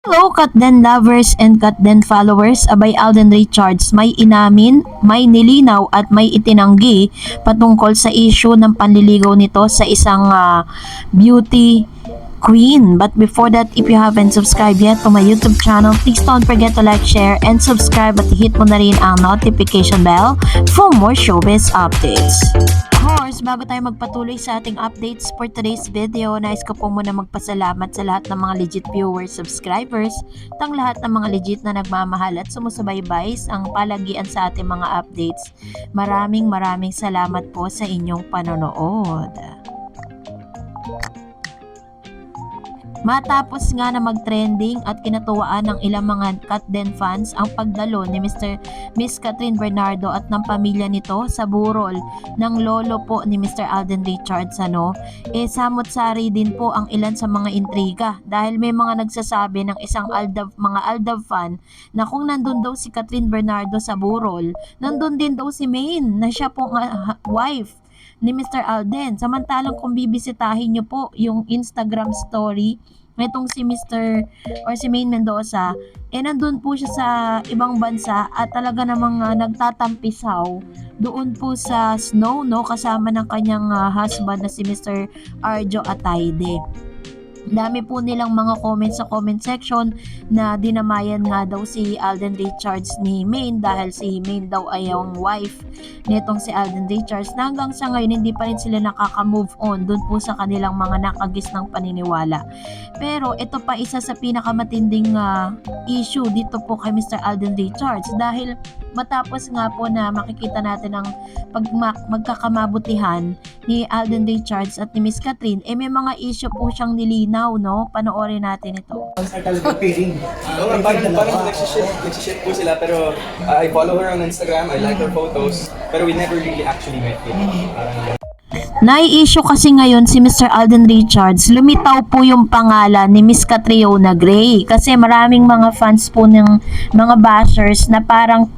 Hello, Katden lovers and Katden followers. Abay Alden Richards may inamin, may nilinaw at may itinanggi patungkol sa issue ng panliligaw nito sa isang beauty queen. But before that, if you haven't subscribed yet to my YouTube channel, please don't forget to like, share, and subscribe at hit mo na rin ang notification bell for more showbiz updates. Of course, bago tayo magpatuloy sa ating updates for today's video, nais ko po muna magpasalamat sa lahat ng mga legit viewers, subscribers, tang lahat ng mga legit na nagmamahal at sumusubaybay ang palagian sa ating mga updates. Maraming salamat po sa inyong panonood. Matapos nga na mag-trending at kinatuwaan ng ilang mga Katden fans ang pagdalo ni Miss Catherine Bernardo at ng pamilya nito sa burol ng lolo po ni Mr. Alden Richards, samot-sari din po ang ilan sa mga intriga dahil may mga nagsasabi ng isang mga Aldav fan na kung nandun daw si Catherine Bernardo sa burol, nandun din daw si Maine na siya po wife ni Mr. Alden. Samantalang kung bibisitahin nyo po yung Instagram story nitong si Mr. or si Maine Mendoza, nandun po siya sa ibang bansa at talaga namang nagtatampisaw doon po sa snow, kasama ng kanyang husband na si Mr. Arjo Atayde. Dami po nilang mga comments sa comment section na dinamayan nga daw si Alden Richards ni Maine dahil si Maine daw ay ang wife nitong si Alden Richards na hanggang sa ngayon hindi pa rin sila nakaka-move on dun po sa kanilang mga nakagis ng paniniwala. Pero ito pa isa sa pinakamatinding issue dito po kay Mr. Alden Richards dahil matapos nga po na makikita natin ang magkakamabutihan ni Alden Richards at ni Miss Catherine, may mga issue po siyang nilinaw, Panoorin natin ito. Parang nagsiship po sila pero I follow her on Instagram, I like her photos, pero we never really actually met yet. Nai-issue kasi ngayon si Mr. Alden Richards, lumitaw po yung pangalan ni Miss Catriona Gray kasi maraming mga fans po ng mga bashers na parang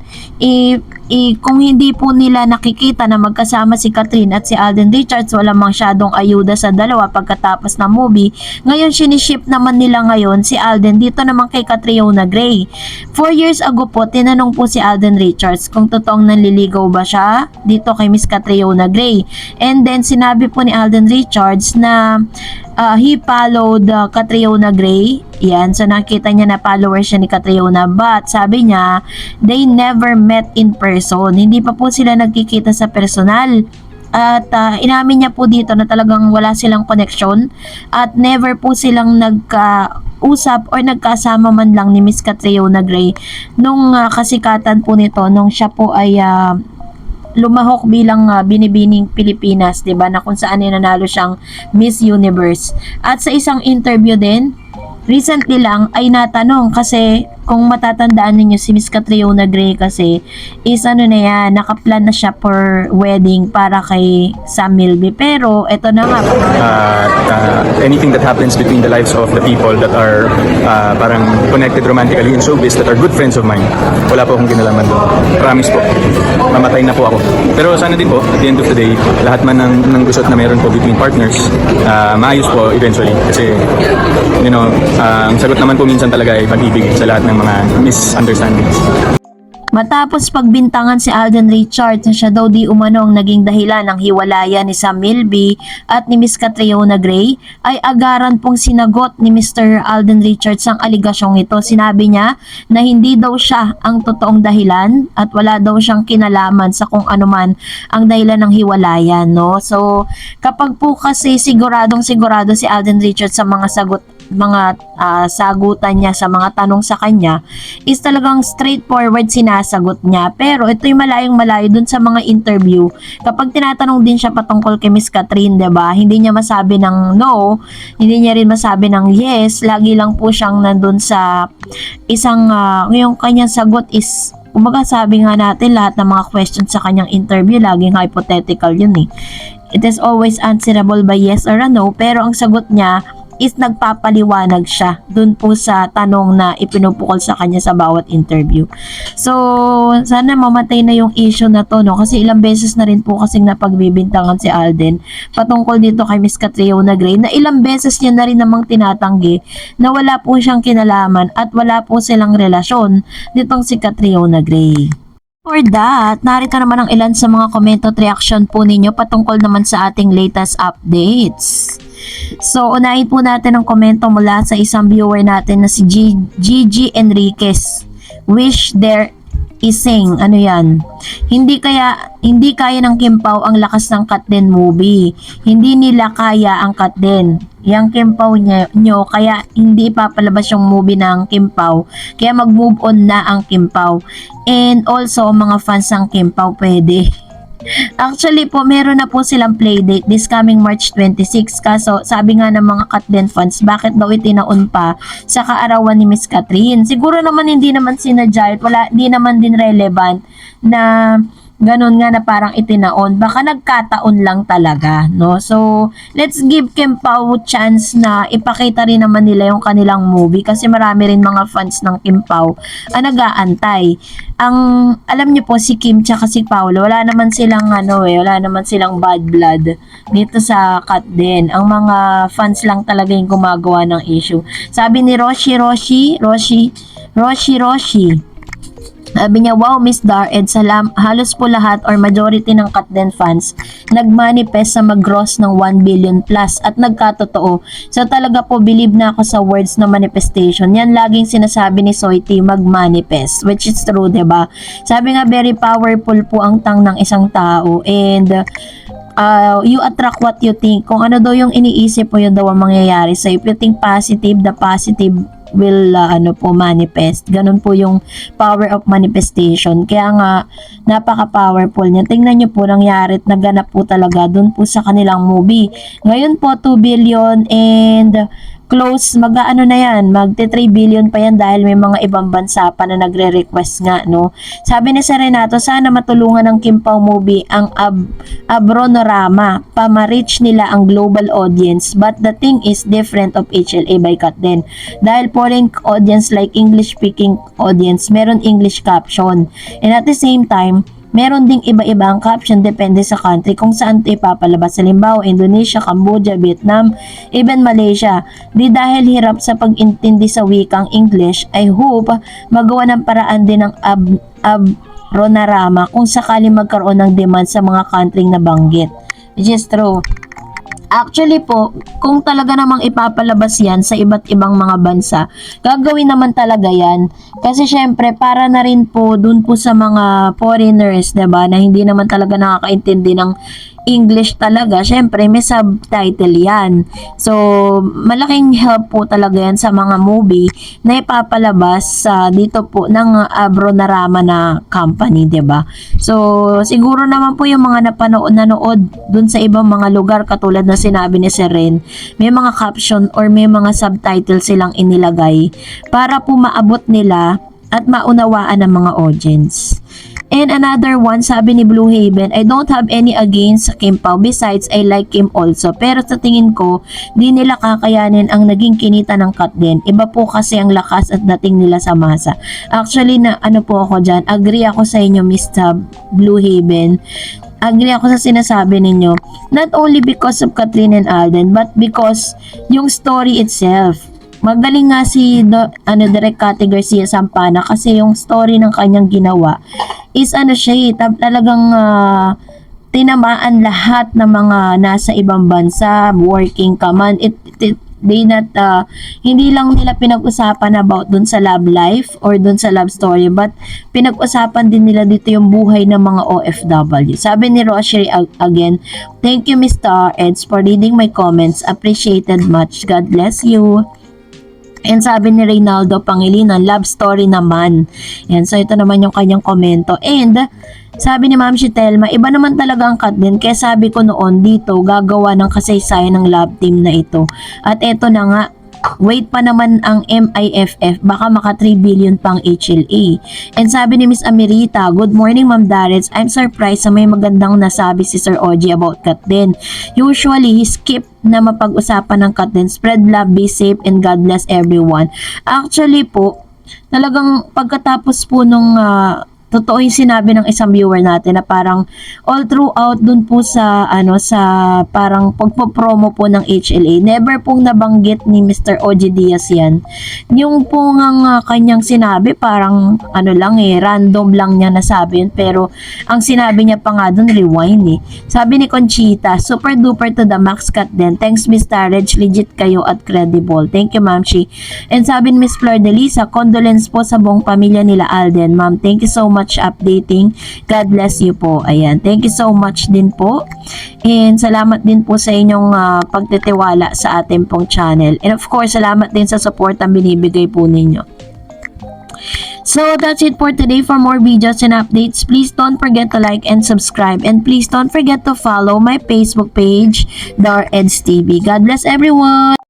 kung hindi po nila nakikita na magkasama si Catherine at si Alden Richards, wala masyadong ayuda sa dalawa pagkatapos ng movie. Ngayon, siniship naman nila ngayon si Alden dito naman kay Catriona Gray. 4 years ago po, tinanong po si Alden Richards kung totoong nanliligaw ba siya dito kay Miss Catriona Gray. And then, sinabi po ni Alden Richards na he followed Catriona Gray. Yan, so nakita niya na follower siya ni Catriona, but sabi niya, they never met in person. Hindi pa po sila nagkikita sa personal. At inamin niya po dito na talagang wala silang connection at never po silang nagkausap or nagkasama man lang ni Miss Catriona Gray nung kasikatan po nito, nung siya po ay lumahok bilang binibining Pilipinas, 'di ba? Na kung saan nanalo siyang Miss Universe. At sa isang interview din, recently lang ay natanong kasi kung matatandaan ninyo si Miss Catriona Gray kasi is nakaplan na siya for wedding para kay Sam Milby. Pero eto na nga. Anything that happens between the lives of the people that are parang connected romantically in showbiz that are good friends of mine, wala po akong kinalaman doon. Promise po. Mamatay na po ako. Pero sana din po, at the end of the day, lahat man ng gusot na meron po between partners, maayos po eventually. Kasi, ang sagot naman po minsan talaga ay pag-ibig sa lahat ng mga misunderstandings. Matapos pagbintangan si Alden Richards na siya daw di umano ang naging dahilan ng hiwalayan ni Sam Milby at ni Miss Catriona Gray, ay agaran pong sinagot ni Mr. Alden Richards ang aligasyong ito. Sinabi niya na hindi daw siya ang totoong dahilan at wala daw siyang kinalaman sa kung ano man ang dahilan ng hiwalayan, So, kapag po kasi sigurado si Alden Richards sa mga sagutan niya sa mga tanong sa kanya, is talagang straightforward sinasagot niya. Pero ito'y malayong-malayo dun sa mga interview. Kapag tinatanong din siya patungkol kay Miss Catherine, 'di ba? Hindi niya masabi ng no, hindi niya rin masabi ng yes. Lagi lang po siyang nandun sa isang yung kanyang sagot is sabi nga natin, lahat ng mga questions sa kanyang interview laging hypothetical yun. It is always answerable by yes or a no, pero ang sagot niya is nagpapaliwanag siya dun po sa tanong na ipinupukol sa kanya sa bawat interview. So, sana mamatay na yung issue na to, no? Kasi ilang beses na rin po kasing napagbibintangan si Alden patungkol dito kay Miss Catriona Gray, na ilang beses niya na rin namang tinatanggi na wala po siyang kinalaman at wala po silang relasyon nitong si Catriona Gray. For that, narito naman ang ilan sa mga comment at reaction po ninyo patungkol naman sa ating latest updates. So, unahin po natin ang komento mula sa isang viewer natin na si Gigi Enriquez. Wish there ising, ano yan? Hindi kaya ng Kim Pao ang lakas ng Katden movie. Hindi nila kaya ang Katden. Yang Kim Pao nyo, kaya hindi ipapalabas yung movie ng Kim Pao. Kaya mag-move on na ang Kim Pao. And also, mga fans ng Kim Pao pwede. Actually po, meron na po silang playdate this coming March 26. Kaso, sabi nga ng mga Katden fans, bakit daw itinaon pa sa kaarawan ni Miss Catherine? Siguro naman hindi naman sinadya, hindi naman din relevant na ganun nga na parang itinaon. Baka nagkataon lang talaga, no? So, let's give Kim Pao chance na ipakita rin naman nila yung kanilang movie kasi marami rin mga fans ng Kim Pao ang nag-aantay. Alam niyo po, si Kim tsaka si Paolo, wala naman silang wala naman silang bad blood dito sa Katden. Ang mga fans lang talaga yung gumagawa ng issue. Sabi ni Roshi, sabi niya, wow, Miss Dar-Ed, halos po lahat or majority ng Katden fans nagmanifest sa mag-gross ng 1 billion plus at nagkatotoo. So talaga po, believe na ako sa words na manifestation. Yan laging sinasabi ni Soiti, mag-manifest, which is true, diba? Sabi nga, very powerful po ang tang ng isang tao and you attract what you think. Kung ano daw yung iniisip mo, yun daw ang mangyayari. So if you think positive, the positive will manifest. Ganun po yung power of manifestation. Kaya nga napaka-powerful niya. Tingnan niyo po, nangyari at naganap po talaga dun po sa kanilang movie. Ngayon po 2 billion and close, magte 3 billion pa yan dahil may mga ibang bansa pa na nagre-request nga, no? Sabi ni Serenato, sana matulungan ng Kim Pao movie ang Abronorama, pa-reach nila ang global audience, but the thing is different of HLA by Katden. Dahil foreign audience like English-speaking audience, meron English caption. And at the same time, meron ding iba-ibang caption depende sa country kung saan ito ipapalabas. Halimbawa, Indonesia, Cambodia, Vietnam, even Malaysia. Di dahil hirap sa pag-intindi sa wikang English, I hope magawa ng paraan din ng Abronorama kung sakali magkaroon ng demand sa mga country na banggit. Which is true. Actually po, kung talaga namang ipapalabas yan sa iba't ibang mga bansa, gagawin naman talaga yan. Kasi syempre, para na rin po dun po sa mga foreigners, diba, na hindi naman talaga nakakaintindi ng English talaga, syempre may subtitle yan. So, malaking help po talaga yan sa mga movie na ipapalabas dito po ng Abronorama na company, diba? So, siguro naman po yung mga nanood dun sa ibang mga lugar, katulad na sinabi ni Seren, may mga caption or may mga subtitle silang inilagay para po maabot nila at maunawaan ng mga audience. And another one, sabi ni Blue Haven, I don't have any against sa Kim Pao. Besides, I like Kim also. Pero sa tingin ko, di nila kakayanin ang naging kinita ng Katden. Iba po kasi ang lakas at dating nila sa masa. Actually, po ako dyan. Agree ako sa inyo, Mr. Blue Haven. Agree ako sa sinasabi ninyo. Not only because of Katrin and Alden, but because yung story itself. Magaling nga si Direk Cathy Garcia Sampana kasi yung story ng kanyang ginawa is talagang tinamaan lahat ng mga nasa ibang bansa, working ka man. Hindi lang nila pinag-usapan about dun sa love life or dun sa love story, but pinag-usapan din nila dito yung buhay ng mga OFW. Sabi ni Roshi again, thank you Mr. Eds for reading my comments. Appreciated much. God bless you. And sabi ni Reynaldo Pangilinan, love story naman. Yan, so ito naman yung kanyang komento. And sabi ni Ma'am Shitelma, iba naman talaga ang Katden. Kaya sabi ko noon dito, gagawa ng kasaysayan ng love team na ito. At ito na nga, Wait pa naman ang MIFF, baka maka 3 billion pang HLA. And sabi ni Miss Amirita, good morning Ma'am Darets, I'm surprised sa may magandang nasabi si Sir Ogie about Katden. Usually, he skip na mapag-usapan ng Katden. Spread love, be safe, and God bless everyone. Actually po, talagang pagkatapos po nung totoo yung sinabi ng isang viewer natin na parang all throughout dun po sa sa parang pagpo-promo po ng HLA, never pong nabanggit ni Mr. Ogie Diaz yan. Yung po nga kanyang sinabi parang lang random lang niya nasabi yun, pero ang sinabi niya pa nga dun rewind Sabi ni Conchita, super duper to the max cut din. Thanks Miss Tarege, legit kayo at credible. Thank you Ma'am Shi. And sabi ni Miss Flor de Lisa, condolence po sa buong pamilya nila Alden. Ma'am, thank you so much updating. God bless you po. Ayan. Thank you so much din po. And salamat din po sa inyong pagtitiwala sa ating pong channel. And of course, salamat din sa support ang binibigay po ninyo. So that's it for today. For more videos and updates, please don't forget to like and subscribe. And please don't forget to follow my Facebook page, Dar Eds TV. God bless everyone!